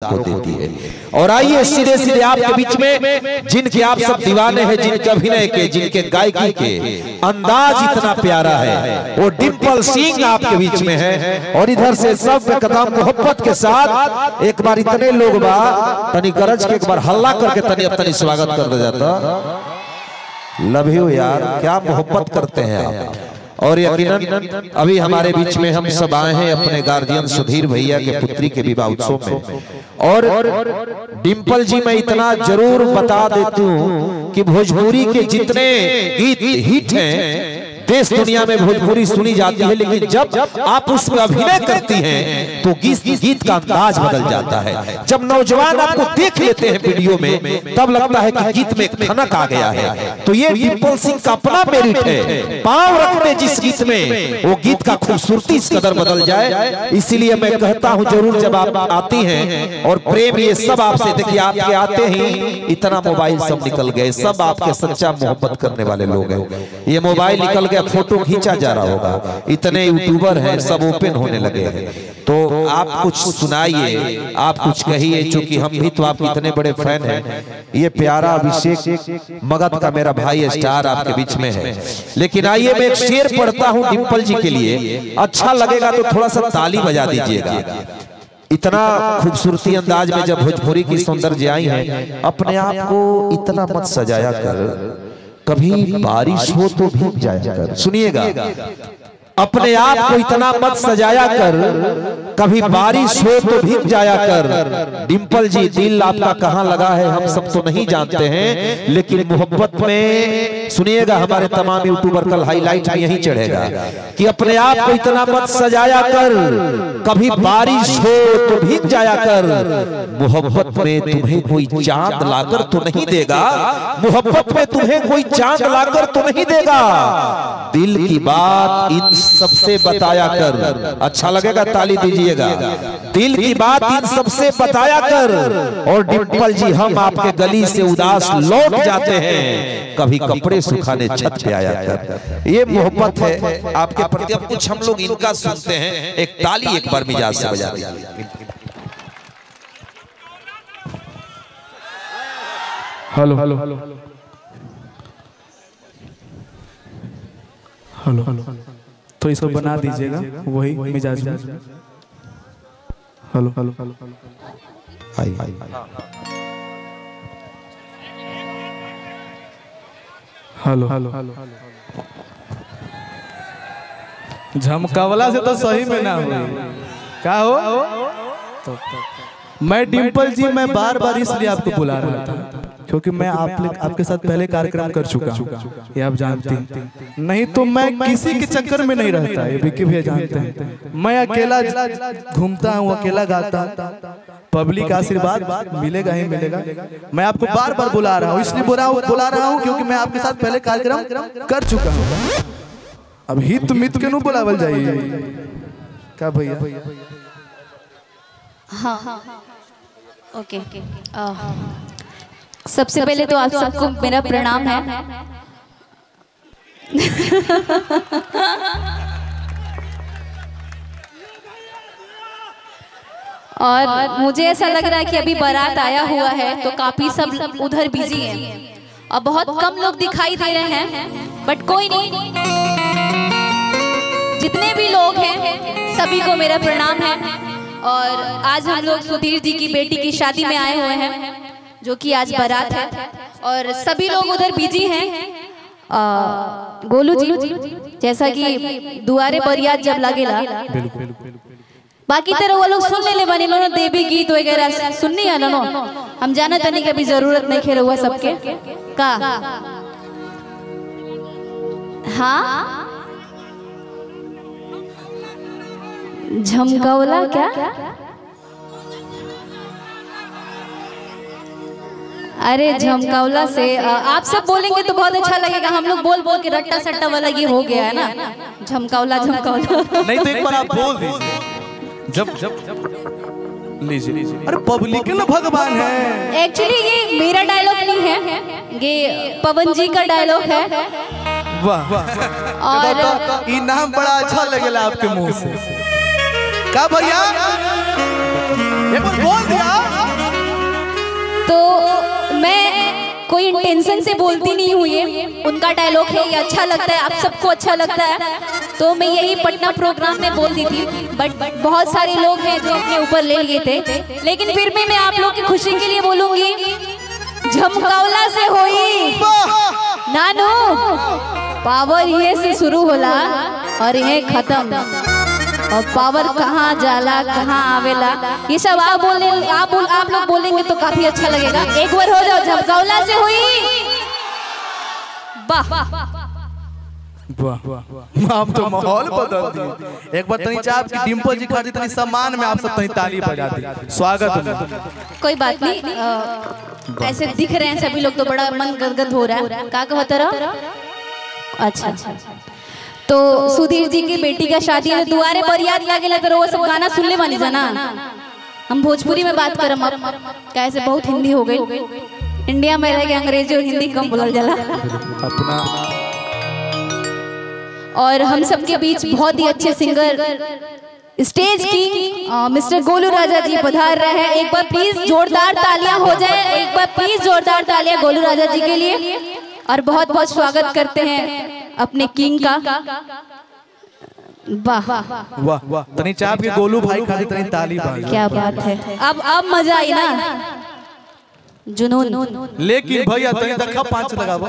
को देती है। और आइए सीधे सीधे आपके बीच में जिनके आप सब दीवाने हैं, जिनके अभिनय के, जिनके गायकी के अंदाज इतना प्यारा है, वो डिम्पल सिंह आपके बीच में है। और इधर से सब कदम मोहब्बत के साथ एक बार इतने लोग बा तनी गरज के एक बार हल्ला करके तनी अपनी स्वागत कर दे जाता। लव यू यार, क्या मोहब्बत करते हैं आप। और यकीनन अभी हमारे बीच में हम सब आए हैं अपने गार्जियन सुधीर भैया के पुत्री के विवाह उत्सव में। और डिम्पल जी मैं इतना जरूर बता देती हूँ कि भोजपुरी के जितने गीत हिट हैं देश दुनिया में भोजपुरी सुनी जाती है, लेकिन जब आप उसमें अभिनय करती हैं तो गीत का अंदाज बदल जाता है। जब नौजवान आपको देख लेते हैं वीडियो में तब लगता है कि गीत में एक खनक आ गया है। तो ये डिम्पल सिंह का अपना मेरिट है, पांव रखते जिस गीत में वो गीत का खूबसूरती इस कदर बदल जाए। इसीलिए मैं कहता हूँ जरूर जब आप आती हैं और प्रेम ये सब आपसे, देखिए आपके आते ही इतना मोबाइल सब निकल गए, सब आपके सच्चा मोहब्बत करने वाले लोग हैं। ये मोबाइल निकल गया, फोटो खींचा जा रहा होगा, इतने यूट्यूबर हैं सब ओपन होने लगे हैं। तो आप कुछ सुनाइए, आप कुछ कहिए, चूंकि हम भी तो आपके इतने बड़े फैन हैं। ये प्यारा अभिषेक मगध का मेरा भाई स्टार आपके बीच में है। लेकिन आइए मैं एक शेर पढ़ता हूँ डिम्पल जी के लिए, अच्छा लगेगा तो थोड़ा सा ताली बजा दीजिएगा। इतना खूबसूरती अंदाज में जब भोजपुरी की सौंदर्य आई है, अपने आप को इतना मत सजाया कर, कभी बारिश हो तो भीग जाया कर। सुनिएगा, अपने आप को इतना मत सजाया कर, कभी बारिश हो तो भीग जाया कर। डिम्पल जी दिल आपका कहाँ लगा है हम सब तो नहीं जानते हैं, लेकिन मोहब्बत में सुनिएगा हमारे तमाम यूट्यूबर कल हाईलाइट में यही चढ़ेगा कि अपने आप को इतना मत सजाया कर, कभी बारिश हो तो भीग जाया कर। मोहब्बत में तुम्हें कोई चांद लाकर तो नहीं देगा, मोहब्बत में तुम्हें कोई चांद लाकर तो नहीं देगा। दिल की बात इन सबसे बताया कर। अच्छा लगेगा ताली दीजिएगा। दिल की बात इन सबसे बताया कर। और डिम्पल जी हम आपके गली से उदास लौट जाते हैं, कभी कपड़े सुखाने छत पे आया कर। ये मोहब्बत है आपके प्रति। अब कुछ हम लोग इनका सुनते हैं, एक ताली एक बार मिजाज से बजा दीजिए। Hello hello hello hello hello, तो इसको बना दीजिएगा वही मिजाज में। Hello hello hello hello hello, झमकावला से तो सही में ना हो क्या हो। तो मैं डिम्पल जी मैं बार बार इसलिए आपको बुला रहा था क्योंकि मैं आपके साथ पहले कार्यक्रम कर चुका हूँ, ये आप जानते हैं। नहीं तो मैं किसी के चक्कर में नहीं रहता, ये विकी भैया जानते हैं। मैं अकेला घूमता हूँ, अकेला गाता हूँ, पब्लिक आशीर्वाद मिलेगा ही मिलेगा। मैं आपको बार बार बुला रहा हूँ, इसलिए बुला रहा हूँ क्योंकि मैं आपके साथ पहले कार्यक्रम कर चुका हूँ। अब हित मित के नु बुलावल जाइए क्या भैया। हाँ ओके। सबसे पहले तो आप सबको मेरा प्रणाम है। और मुझे ऐसा लग रहा है कि अभी बारात आया हुआ है तो काफी सब उधर बिजी हैं और बहुत कम लोग दिखाई दे रहे हैं, बट कोई नहीं, जितने भी लोग हैं सभी को मेरा प्रणाम है। और आज हम लोग सुधीर जी की बेटी की शादी में आए हुए हैं, जो कि आज बारात है और सभी लोग उधर बिजी हैं। गोलू जी जैसा कि दुआरे बरियात जब लगेला, बाकी तरह वो लोग सुन ले बने लो देवी गीत वगैरह सुननी है ना, हम जाना तनी की जरूरत नहीं खेल हुआ सबके का। हाँ झमकावला क्या, अरे झमकावला से आप सब बोलेंगे तो बहुत अच्छा लगेगा। हम लोग बोल बोल के रट्टा सट्टा वाला ये हो गया है ना, झमकावला झमकावला। नहीं तो एक बार आप बोल दीजिए जब लीजिए। अरे पब्लिक ना भगवान है। एक्चुअली ये मेरा डायलॉग नहीं है, ये पवन जी का डायलॉग है। वाह और ये नाम बड़ा अच्छा लगेला आपके मुंह से। क्या भैया एक बार बोल दिया। इंटेंशन से बोलती नहीं हूँ, ये उनका डायलॉग है, ये अच्छा लगता है, आप सबको अच्छा लगता है, तो मैं यही पटना प्रोग्राम में बोल दी थी। बट बहुत सारे लोग हैं जो अपने ऊपर ले लिए थे, लेकिन फिर भी मैं आप लोग की खुशी के लिए बोलूंगी, झमकावला से होई नानू पावर ये से शुरू होला और ये खत्म, और पावर कहाँ जाला कहाँ आवेला, ये सब आप लोग बोलेंगे तो काफी अच्छा लगेगा। एक बार हो जाओ, झमकावला से हुई, वाह वाह, आप तो माहौल बदल दिए। एक बार तनी चाह आपकी डिम्पल जी खाती तनी सम्मान में आप सब तनी ताली बजा दी, स्वागत है। कोई बात नहीं, ऐसे दिख रहे हैं सभी लोग तो बड़ा मन गदगद हो रहा है। क्या कहता रहा? अच्छा, तो सुधीर जी की बेटी का शादी है, दुआरे पर याद लागे लग वो सब गाना सुन ले मानी जाना। हम भोजपुरी में बात करम अब, कैसे बहुत हिंदी हो गई, इंडिया में रह के अंग्रेजी और हिंदी कम बोलल जाला अपना। और हम सबके बीच बहुत ही अच्छे सिंगर स्टेज की मिस्टर गोलू राजा जी पधार रहे हैं। एक बार प्लीज जोरदार तालियां हो जाए, एक बार प्लीज जोरदार तालियां गोलू राजा जी के लिए। और बहुत बहुत स्वागत करते हैं अपने किंग का। वाह वाह वाह, तनी चाह के गोलू भाई खाती तनी ताली बजा। क्या बात है, अब मजा आई ना, जुनून। लेकिन भैया तनी देखा 5 लगावा,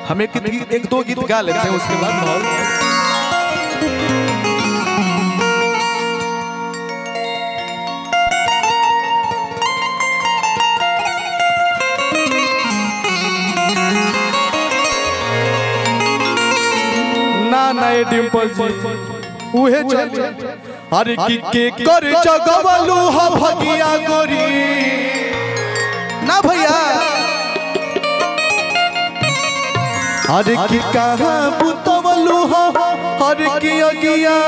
हम एक दो गीत गा लेते हैं, उसके बाद माहौल। नए डिम्पल जी उहे चल, अरे के कर जगवलू हो भगिया गोरी ना भैया, अरे की कहां बुतवलू हो, अरे की अगिया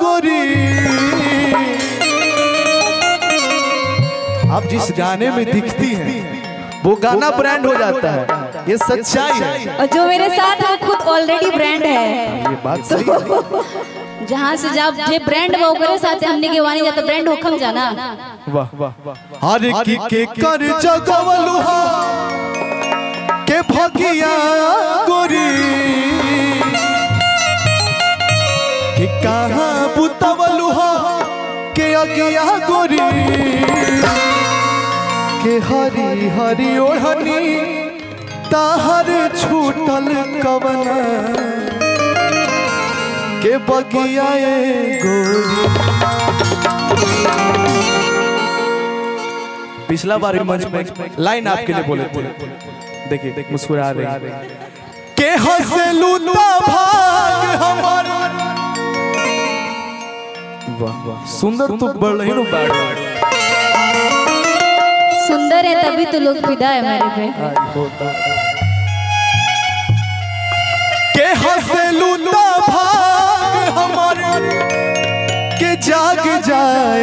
गोरी। आप जिस गाने में दिखती हैं वो गाना ब्रांड हो जाता है, ये सच्चाई है। और जो मेरे साथ है खुद ऑलरेडी ब्रांड है, ये बात सही है। जहाँ से जब जे ब्रांड वो करे साथ हमने के वानी जाता ब्रांड होखम जाना। वाह वाह वाह, अरे की के कर जगवलू हो के भगिया गोरी, कि कहां बुतवलू हो के अगिया गोरी, के हरी हरी ओढ़नी ताहर छूटल कवना के बगिया गोरी। पिछला बार मंच में लाइन आपके लिए बोले थे, देखिए मुस्कुरा रहे के हंसलू ता भाग हमार। वाह वाह, सुंदर तो बढ़ ही बाड़, सुंदर है तभी तो लोग फिदा है मेरे पे। के हंसलू ता भाग हमार के जाग जाए,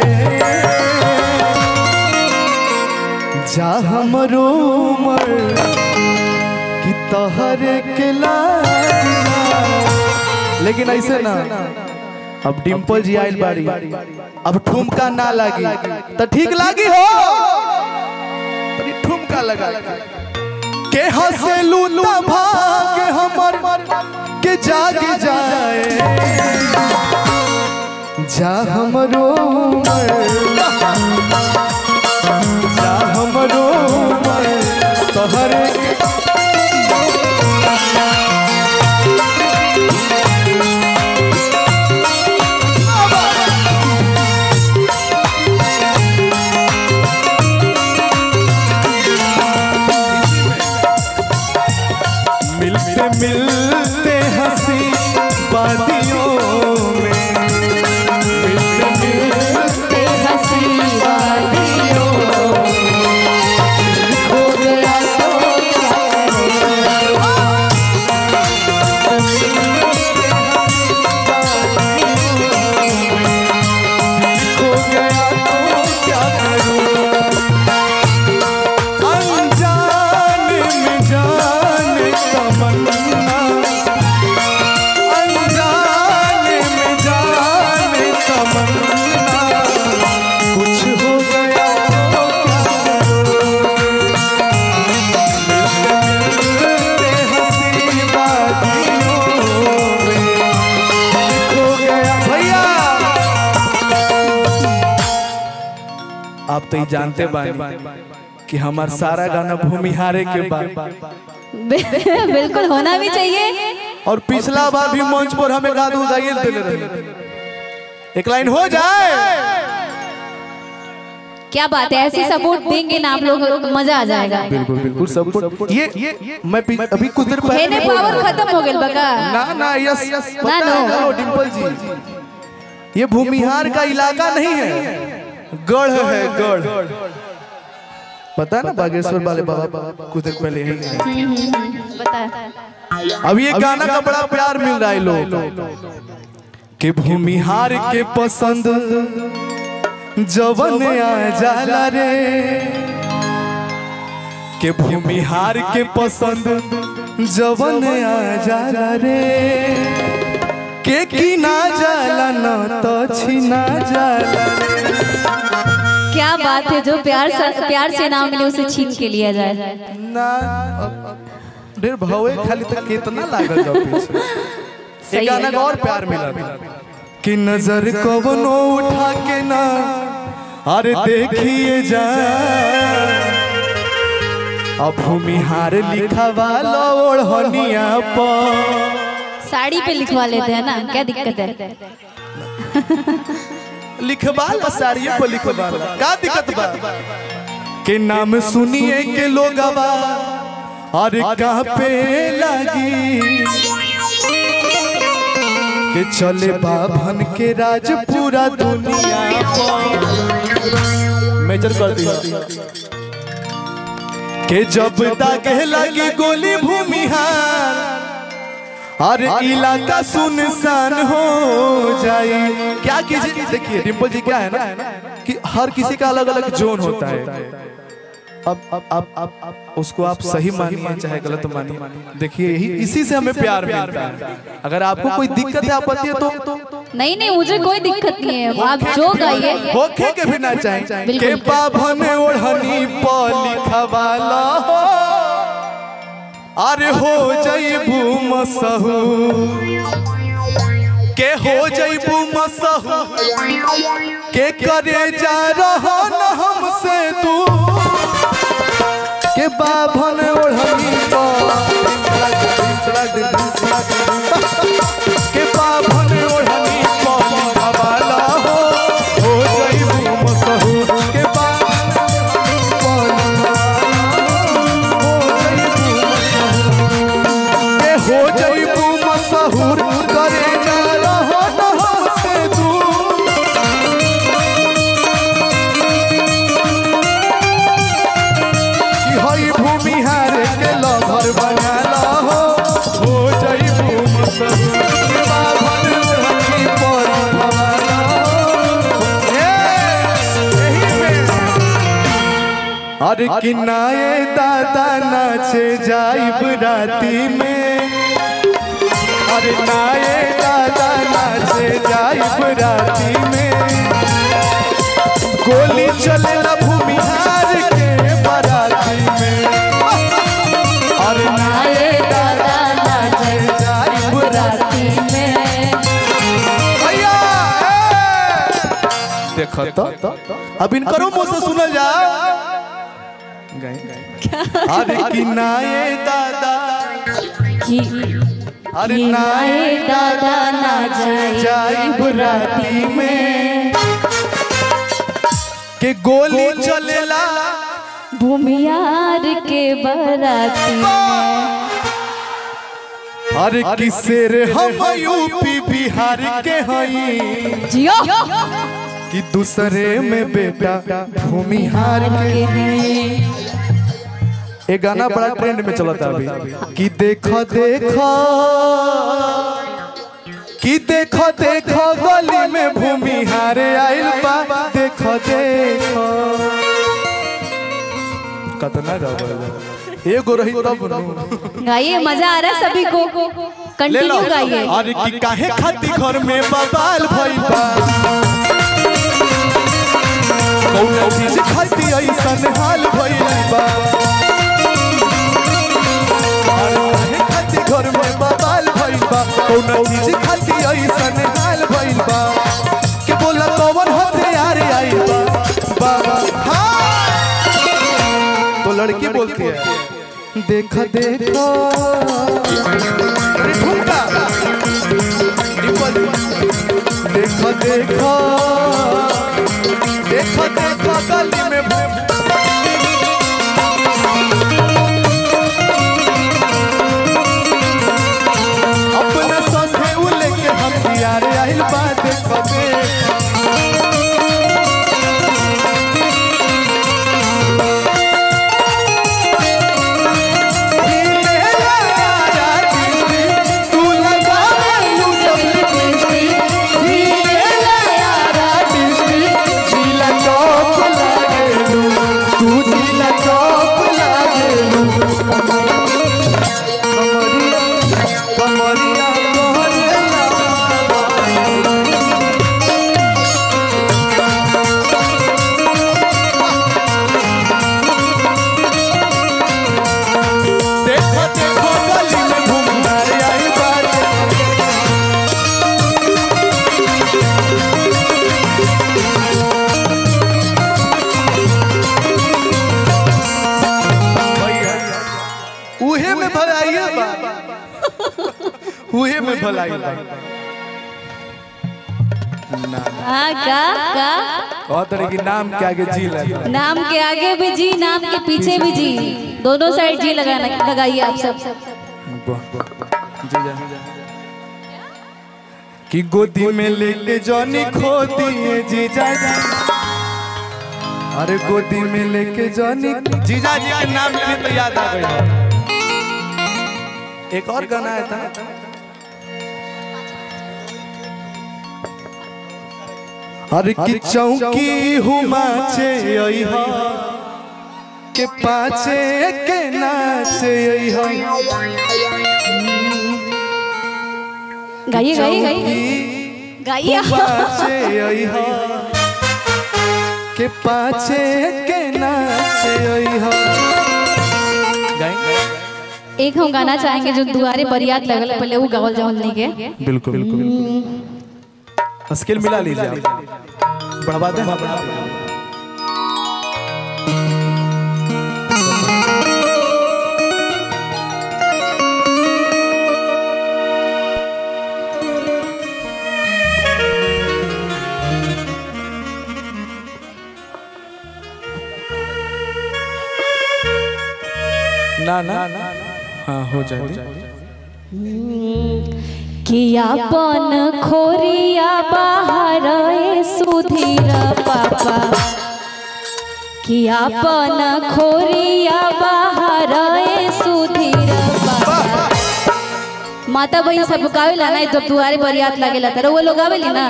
जा हमरो मर कि तहर के लाग। लेकिन ऐसे ना, अब डिम्पल जी आइल बाड़ी, अब ठुमका ना लागी तो ठीक लागी हो, तनी ठुमका लगा के हंसलू ता भाग हमर के जाग जाए, जा हमरो मर, जा हमरो मर तोहर। मिलते मिलते हंसी वादियों में, मिलते मिलते हंसी वादियों आप तो ये जानते बानी कि हमार सारा गाना भूमिहारे के बाद बिल्कुल होना भी चाहिए। और पिछला बार भी मंच पर हमें गादू गाइए देने रहे। एक लाइन हो जाए। क्या बात है, ऐसी सपोर्ट देंगे ना आप लोग तो मजा आ जाएगा। बिल्कुल बिल्कुल सपोर्ट। ये मैं अभी कुछ देर पहले पावर खत्म हो गया बका। ना यस ना नो डिंपल जी, ये भूमिहार का इलाका नहीं है, गढ़ है गढ़। पता है ना बागेश्वर वाले बाबा कुछ देर पहले यही बताया। अब ये गाना का बड़ा प्यार मिल रहा है लोग कि भूमिहार के पसंद जवन आ जाला रे, के भूमिहार के पसंद जवन आ जाला रे, के की ना जाला न तो छीना जाला रे। क्या बात है, जो प्यार से नाम मिले उसे छीन के लिया जाए ना। ढेर भावे खाली तक कितना लागल जाओ पीछे। एक गाना का और प्यार मिला कि नजर कवनो उठा के ना अरे देखिए जा, अब भूमिहार लिखा वाला ओढ़निया पर। साड़ी पे लिखवा लेते हैं ना, क्या दिक्कत है? लिखवाला साड़ी पे लिखवाला, क्या दिक्कत बा? के नाम सुनिए के लोग अरे कहाँ पे लगी, के चले बाभन के राज पूरा दुनिया मेजर कर दिया, के जब दागे लगी गोली भूमिहार अरे इलाका सुनसान हो जाए। क्या कीजिए, देखिए डिंपल जी क्या है ना कि हर किसी का अलग अलग जोन होता है। अब उसको आप सही मानिए चाहे गलत मानिए, देखिए यही इसी से हमें प्यार मिलता है। अगर आपको कोई दिक्कत है आपत्ति है तो नहीं मुझे कोई दिक्कत नहीं है, आप जो गाइए होखे के भी ना चाहे। के बाभन ओढ़नी पर लिखवाला हो अरे हो जइबू मसहूर, के हो जइबू मसहूर, के करे जा रहा न हमसे तू, के बाभन ओढ़नी के बाभन ओढ़नी लिखवाला हो जइबू मसहूर, के बाभन हो जइबू मसहूर, करे जा रहा न हमसे तू। भूमिहार के लवर बनाला हो जइबू मसहूर, के बाभन ओढ़नी पर लिखवाला हो। अरे किनाए दादा नाचे जाइब राती में, अरे नाए दादा नाचे जाइब राती में, गोली चलेला भूमिहार के बाराती में। अरे नाए दादा नाचे जाइब राती में। भैया देखो तो अब इनकरो मुंह से सुनल जा। अरे कि नाए दादा अरे नाए दादा ना जाइब राती में, के गोली चलेला भूमिहार के बाराती में। अरे कि शेर हम यूपी बिहार के हई जियो, कि दूसरे में बेटा भूमिहार के हैं। एक गाना बड़ा ट्रेंड में चला था अभी कि देखो देखो कि देखो देखो गली में भूमिहार आइल बा, देखो देखो कतना गावल एगो रही तब गाइए, मजा आ रहा है सभी को, कंटिन्यू गाइए। अरे कि काहे खाती घर में बवाल भइल बा, कौनो चीज खाती ऐसन हाल भइल बा, काहे खाती घर में बवाल भइल बा, कौनो चीज खाती ऐसन हाल भइल बा, के बोला कौन हथियार आइल बा बाबा। लड़की बोलती है देखा देखो ठुमका देखो देखो देखो देखो गली में अपना सोचे उले के हम यार आइल बात कबे उहे में भलाई का तरह की नाम के आगे जी लगा नाम के आगे भी जी नाम के पीछे भी जी दोनों साइड जी लगाइए आप सब कि गोदी में लेके जॉनी खो दिए जीजा जी अरे गोदी में लेके जॉनी जीजा जी के नाम लेने तो याद आ गया एक और गाना आया था अरे कि चौकी हुमाचे अइहा के पाछे के नाचे अइहा गाइए गाइए पाछे अइहा के पाछे के नाचे अइहा एक हम गाना चाहेंगे जो दुआरे बरियात लगल पहले वो गावल जाओ नहीं के बिल्कुल बिल्कुल स्केल मिला लीजिए आप बढ़वा दें ना ना हाँ हो जाए कियापन खोरिया बाहर सुधीर पापा कियापन खोरिया बाहर सुधीर पापा माता बहन सब गावेला ना जब दुआरे बरियात लागेला तर वो लोग गावेली ना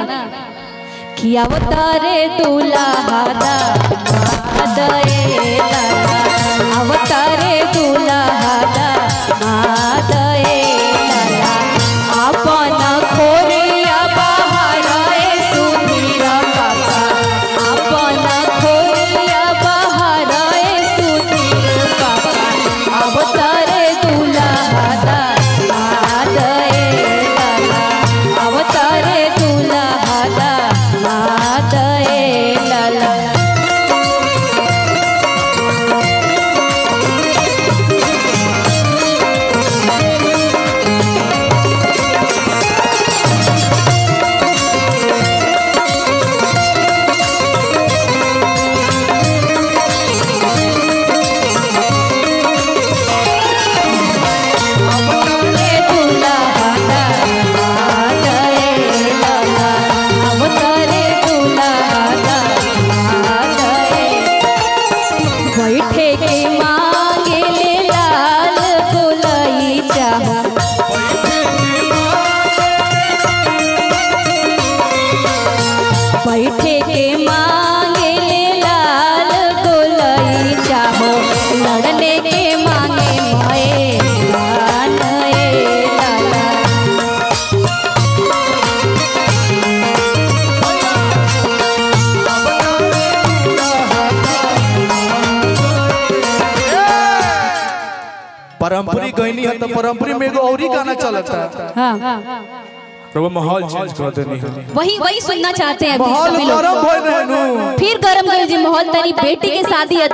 कि अवतारे दुल्हा दा मादएला अवतारे दुल्हा दा मादएला अपन खोरिया बाहर सुधीर पापा अपन खोरिया बाहर सुधीर पापा अवतारे दुल्हा दा मादएला अवतारे दुल्हा दा मादएला बैठे के मांगे ले लाल गोलई चाहो लड़ने के मांगे मोए लाल लाला परंपरी गईनी है तो परंपरी में एगो औरी गाना चलता है। हाँ तो वो माहौल चेंज कर देनी है। वही सुनना चाहते हैं माहौल सभी लोग। गरम होए रहनु फिर गरम कर जी माहौल। तेरी बेटी के शादी है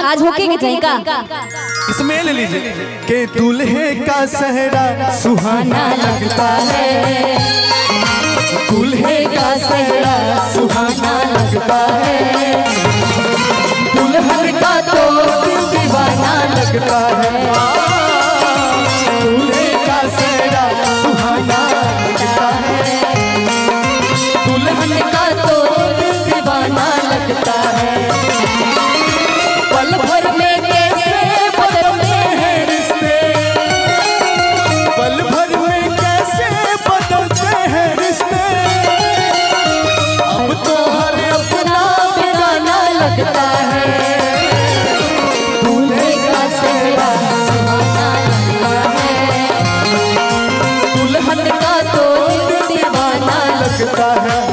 आज होके के जाएगा। इसमें ले लीजिए कि दूल्हे का सहरा सुहाना लगता है, दूल्हे का सहरा सुहाना लगता है, दुल्हन का तो दीवाना लगता है, दूल्हे का सहरा सुहाना लगता है, दुल्हन का तो दीवाना लगता है। पल भर में कैसे बदलते हैं रिश्ते, पल भर में कैसे बदलते हैं रिश्ते, अब तो हर अपना बेगाना लगता है, दूल्हे का सहरा सुहाना लगता है, दुल्हन का तो दीवाना लगता है।